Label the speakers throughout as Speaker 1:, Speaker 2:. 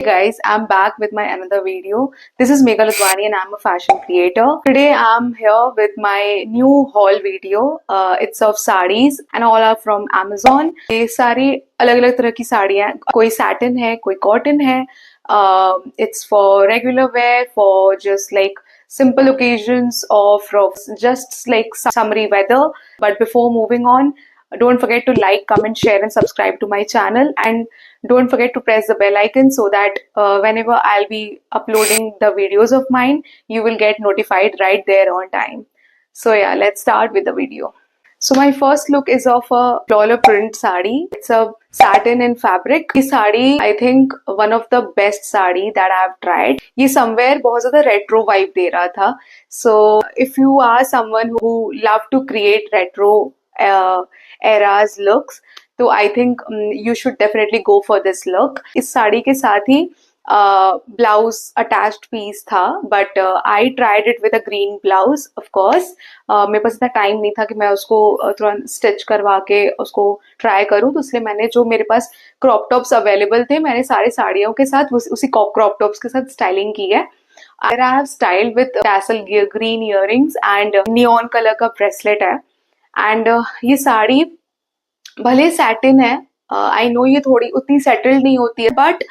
Speaker 1: Hey guys, I'm back with my another video. This is Megha Ludwani and I'm a fashion creator. Today I'm here with my new haul video. It's of sarees and all are from Amazon. ये सारी अलग अलग तरह की साड़ियाँ हैं. कोई satin है, कोई cotton है. It's for regular wear, for just like simple occasions or for just like summery weather. But before moving on, don't forget to like, comment, share and subscribe to my channel, and don't forget to press the bell icon so that whenever I'll be uploading the videos of mine, you will get notified right there on time. So yeah, let's start with the video. So my first look is of a floral print sari. It's a satin in fabric. This sari, I think one of the best sari that I've tried. ये somewhere बहुत ज़्यादा retro vibe दे रहा था. So if you are someone who love to create retro eras looks, तो I think you should definitely go for this look. इस साड़ी के साथ ही blouse attached piece था, but I tried it with a green blouse. Of course मेरे पास इतना time नहीं था कि मैं उसको तुरंत स्टिच करवा के उसको ट्राई करूं, तो इसलिए मैंने जो मेरे पास क्रॉप टॉप्स अवेलेबल थे, मैंने सारे साड़ियों के साथ उसी क्रॉप टॉप्स के साथ स्टाइलिंग की है. I have styled with tassel green earrings and neon color का ब्रेसलेट है. एंड ये साड़ी भले सैटिन है, आई नो ये थोड़ी उतनी सेटल्ड नहीं होती है, but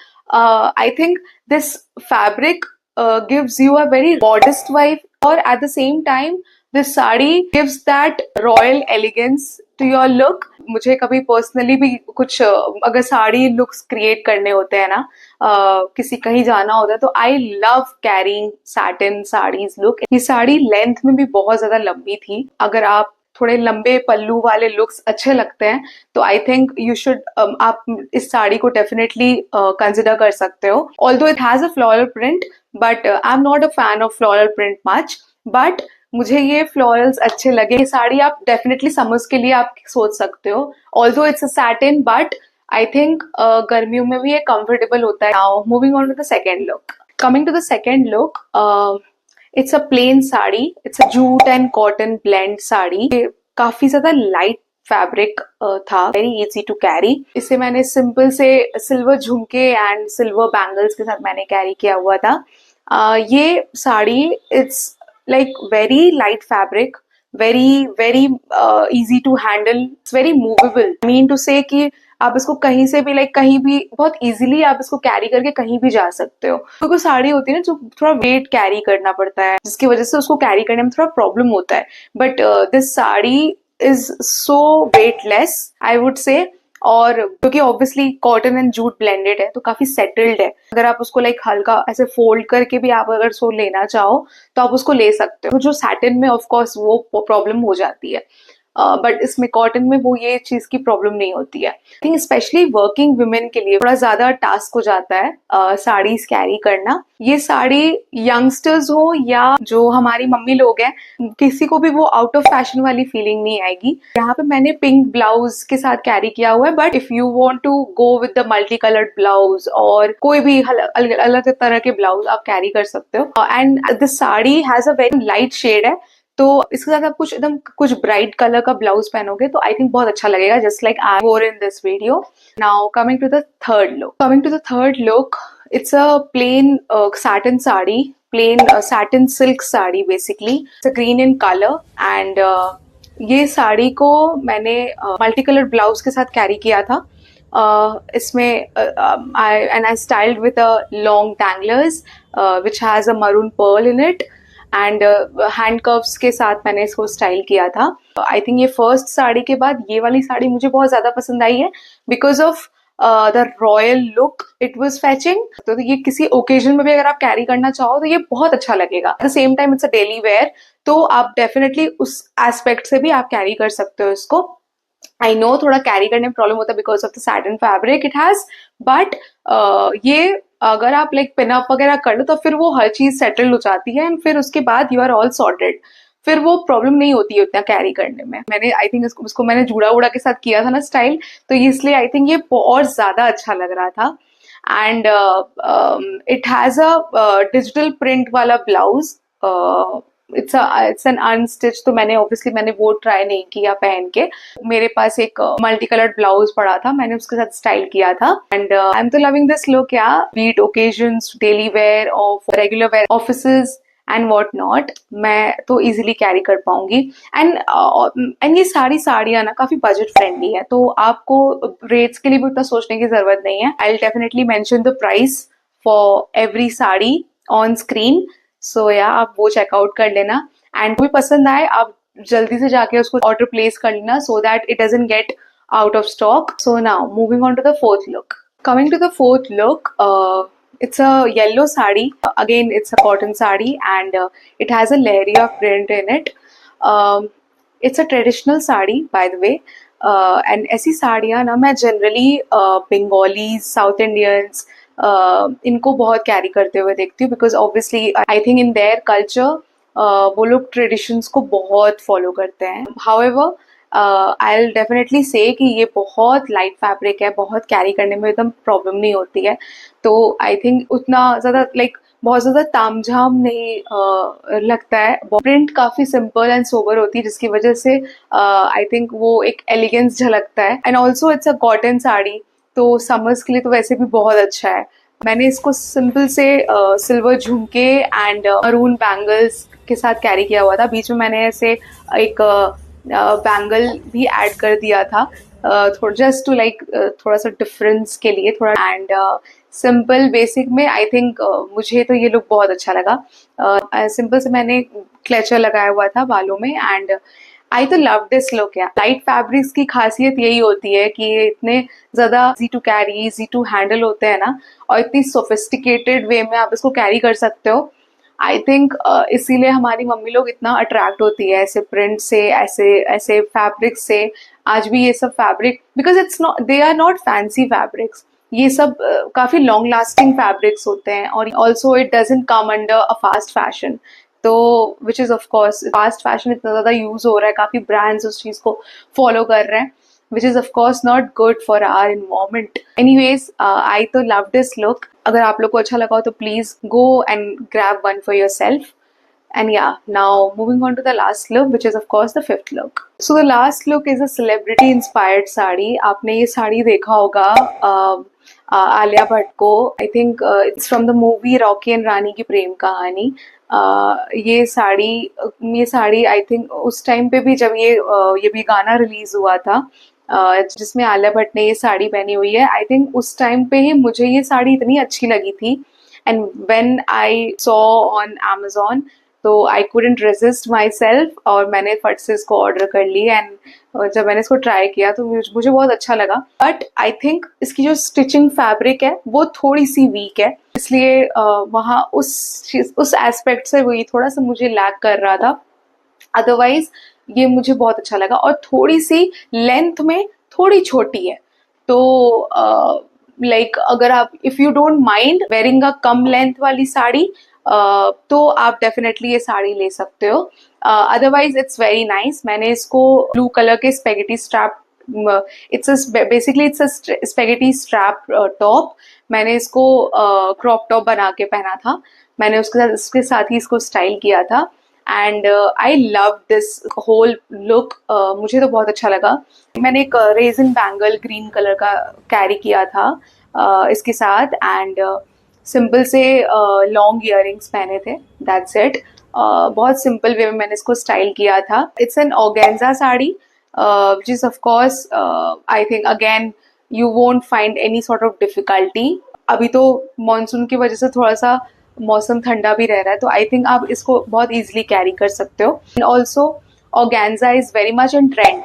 Speaker 1: I think this fabric gives you a very modest vibe, और at the same time this saree gives that royal elegance to your look. मुझे कभी पर्सनली भी कुछ अगर साड़ी लुक्स क्रिएट करने होते हैं ना, किसी कहीं जाना होता है, तो I love carrying satin saris look. ये साड़ी लेंथ में भी बहुत ज्यादा लंबी थी. अगर आप थोड़े लंबे पल्लू वाले लुक्स अच्छे लगते हैं तो आई थिंक यू शुड आप इस साड़ी को डेफिनेटली कंसिडर कर सकते हो. Although it has a floral print, but I am not a fan of floral print much, but मुझे ये फ्लोरल्स अच्छे लगे. ये साड़ी आप डेफिनेटली समर्स के लिए आप सोच सकते हो. Although it's a satin, but I think गर्मियों में भी ये कंफर्टेबल होता है. Now moving on to the second look. Coming to the second look, it's a plain sari. It's a jute and cotton blend sari. काफी ज्यादा लाइट फैब्रिक था, very easy to carry. इसे मैंने सिंपल से सिल्वर झुमके एंड सिल्वर बैंगल्स के साथ मैंने कैरी किया हुआ था. ये sari it's like very light fabric, very very easy to handle, it's very movable. Mean to say कि आप इसको कहीं से भी कहीं भी बहुत इजीली आप इसको कैरी करके कहीं भी जा सकते हो. क्योंकि साड़ी होती है ना जो थोड़ा वेट कैरी करना पड़ता है, जिसकी वजह से उसको कैरी करने में थोड़ा प्रॉब्लम होता है. But this sari is so weightless I would say, और क्योंकि obviously cotton and jute blended है तो काफी सेटल्ड है. अगर आप उसको हल्का ऐसे फोल्ड करके भी आप अगर उसको लेना चाहो तो आप उसको ले सकते हो. जो सैटिन में ऑफकोर्स वो प्रॉब्लम हो जाती है, बट इसमें कॉटन में वो ये चीज की प्रॉब्लम नहीं होती है. I think specially working women के लिए थोड़ा ज्यादा टास्क हो जाता है साड़ीज कैरी करना. ये साड़ी यंगस्टर्स हो या जो हमारी मम्मी लोग हैं, किसी को भी वो आउट ऑफ फैशन वाली फीलिंग नहीं आएगी. यहाँ पे मैंने पिंक ब्लाउज के साथ कैरी किया हुआ है, but if you want to go with the multi coloured blouse और कोई भी अलग तरह के ब्लाउज आप कैरी कर सकते हो. And this sari has a very light shade है, तो इसके साथ आप कुछ ब्राइट कलर का ब्लाउज पहनोगे तो आई थिंक बहुत अच्छा लगेगा, just like I wore in this video. Now coming to the third look. It's a plain satin sari, plain satin silk sari basically. It's a green in colour, and ये साड़ी को मैंने multi colour blouse के साथ carry किया था. इसमें I styled with a long danglers which has a maroon pearl in it, and hand curves के साथ मैंने इसको स्टाइल किया था. आई थिंक ये फर्स्ट साड़ी के बाद ये वाली साड़ी मुझे बहुत ज्यादा पसंद आई है because of the royal look it was fetching. तो ये किसी ओकेजन में भी अगर आप कैरी करना चाहो तो ये बहुत अच्छा लगेगा. Eight the same time it's a daily wear, तो आप डेफिनेटली उस एस्पेक्ट से भी आप कैरी कर सकते हो इसको. आई नो थोड़ा कैरी करने में प्रॉब्लम होता है because of the satin fabric it has, but ये अगर आप पिन अप वगैरह कर लो तो फिर वो हर चीज सेटल हो जाती है, एंड फिर उसके बाद यू आर ऑल सॉर्टेड. फिर वो प्रॉब्लम नहीं होती है उतना कैरी करने में. मैंने आई थिंक उसको मैंने जूड़ा उड़ा के साथ किया था ना स्टाइल, तो इसलिए आई थिंक ये और ज्यादा अच्छा लग रहा था. And it has a digital print वाला ब्लाउज इट्स एन अनस्टिच, तो मैंने वो ट्राई नहीं किया पहन के। मेरे पास एक मल्टी कलर्ड ब्लाउज पड़ा था, मैंने उसके साथ स्टाइल किया था एंड आई एम तो लविंग दिस लुक। या बीट ओकेजन्स, डेली वेयर और regular wear, offices and what not, मैं तो इजिली कैरी कर पाऊंगी। एंड ये सारी साड़ियां ना काफी बजट फ्रेंडली है, तो आपको रेट्स के लिए भी उतना सोचने की जरूरत नहीं है। I will definitely mention the price for every saree on screen, so या आप वो चेकआउट कर लेना एंड कोई पसंद आए आप जल्दी से जाके उसको ऑर्डर प्लेस कर लेना, so that it doesn't get out of stock. So now moving on to the fourth look. Coming to the fourth look, it's a yellow sari. Again, it's a cotton sari and it has a lehriya print in it. It's a traditional sari, by the way. And ऐसी साड़ियाँ ना मैं generally Bengalis, south Indians इनको बहुत carry करते हुए देखती हूँ, because obviously I think in their culture वो लोग ट्रेडिशंस को बहुत फॉलो करते हैं। हाउएवर आई विल डेफिनेटली से कि ये बहुत लाइट फैब्रिक है, बहुत कैरी करने में एकदम प्रॉब्लम नहीं होती है, तो आई थिंक उतना ज़्यादा बहुत ज़्यादा तामझाम नहीं लगता है। प्रिंट काफ़ी सिंपल एंड सोबर होती है, जिसकी वजह से आई थिंक वो एक एलिगेंस झलकता है। And also it's a cotton sari, तो समर्स के लिए तो वैसे भी बहुत अच्छा है। मैंने इसको सिंपल से सिल्वर झुमके एंड मरून बैंगल्स के साथ कैरी किया हुआ था। बीच में मैंने ऐसे एक बैंगल भी ऐड कर दिया था, थोड़ा जस्ट टू थोड़ा सा डिफरेंस के लिए थोड़ा। एंड सिंपल बेसिक में आई थिंक मुझे तो ये लुक बहुत अच्छा लगा। सिंपल से मैंने क्लेचर लगाया हुआ था बालों में एंड आई तो लव दिस लुक। या लाइट फैब्रिक्स की खासियत यही होती है कि ये इतने ज्यादा easy to carry, easy to handle होते हैं ना, और इतनी सोफिस्टिकेटेड वे में आप इसको कैरी कर सकते हो। आई थिंक इसीलिए हमारी मम्मी लोग इतना अट्रैक्ट होती है ऐसे प्रिंट से, ऐसे ऐसे फैब्रिक से। आज भी ये सब fabric, because it's not, they are not fancy fabrics, ये सब काफी लॉन्ग लास्टिंग फैब्रिक्स होते हैं, और also it doesn't come under a fast fashion, तो which is of course fast fashion इतना ज्यादा यूज हो रहा है, काफी ब्रांड्स उस चीज को फॉलो कर रहे हैं, which is of course not good for our environment. Anyways, I तो love this look. अगर आप लोग को अच्छा लगा हो तो please go and grab one for yourself. And yeah, now moving on to the last look, which is of course the fifth look. So the last look is a celebrity inspired sari. आपने ये साड़ी देखा होगा आलिया भट्ट को। I think it's from the movie Rocky and Rani ki Prem Kahani. ये saree I think उस time पे भी जब ये भी गाना रिलीज हुआ था जिसमें आलिया भट्ट ने ये साड़ी पहनी हुई है, आई थिंक उस टाइम पे ही मुझे ये साड़ी इतनी अच्छी लगी थी। And when I saw on Amazon, तो I couldn't resist my self और मैंने फट से इसको ऑर्डर कर ली। एंड जब मैंने इसको ट्राई किया तो मुझे बहुत अच्छा लगा, बट आई थिंक इसकी जो स्टिचिंग फैब्रिक है वो थोड़ी सी वीक है, इसलिए वहाँ उस एस्पेक्ट से वही थोड़ा सा मुझे लैक कर रहा था। अदरवाइज ये मुझे बहुत अच्छा लगा, और थोड़ी सी लेंथ में थोड़ी छोटी है, तो अगर आप if you don't mind wearing a come length वाली साड़ी तो आप डेफिनेटली ये साड़ी ले सकते हो। Otherwise it's very nice. मैंने इसको ब्लू कलर के spaghetti strap, basically it's a spaghetti strap top, मैंने इसको क्रॉप टॉप बना के पहना था। मैंने उसके साथ ही इसको स्टाइल किया था and I love this whole look. मुझे तो बहुत अच्छा लगा। मैंने एक रेजिन बैंगल ग्रीन कलर का कैरी किया था इसके साथ, एंड सिंपल से लॉन्ग इयररिंग्स पहने थे, दैट्स इट। बहुत सिंपल वे में मैंने इसको स्टाइल किया था। It's an organza sari which is of course I think again you won't find any sort of difficulty. अभी तो मॉनसून की वजह से थोड़ा सा मौसम ठंडा भी रह रहा है, तो आई थिंक आप इसको बहुत इजीली कैरी कर सकते हो। And also organza is very much in trend,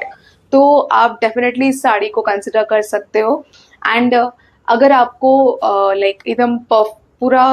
Speaker 1: तो आप डेफिनेटली इस साड़ी को कंसिडर कर सकते हो। एंड अगर आपको एकदम पूरा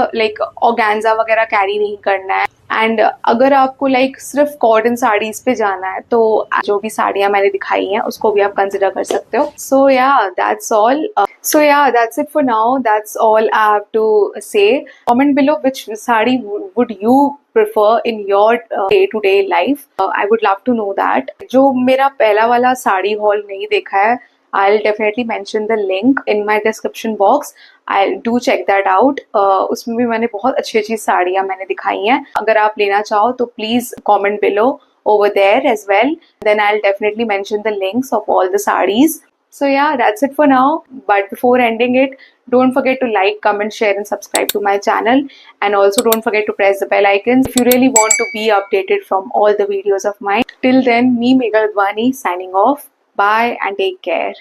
Speaker 1: ऑर्गेन्जा वगैरह कैरी नहीं करना है, एंड अगर आपको सिर्फ कॉटन साड़ीज पे जाना है, तो जो भी साड़ियां मैंने दिखाई हैं उसको भी आप कंसिडर कर सकते हो। सो या that's all. So yeah, that's it for now. That's all I have to say. Comment below which sari would you prefer in your day-to-day life. I would love to know that. जो मेरा पहला वाला sari hall नहीं देखा है, I'll definitely mention the link in my description box. I do check that out. उसमें भी मैंने बहुत अच्छी अच्छी साड़ियाँ मैंने दिखाई हैं। अगर आप लेना चाहो तो please comment below over there as well. Then I'll definitely mention the links of all the sarees. So yeah, that's it for now. But before ending it, don't forget to like, comment, share and subscribe to my channel. And also don't forget to press the bell icon if you really want to be updated from all the videos of mine. Till then, me Megha Ladwani signing off. Bye and take care.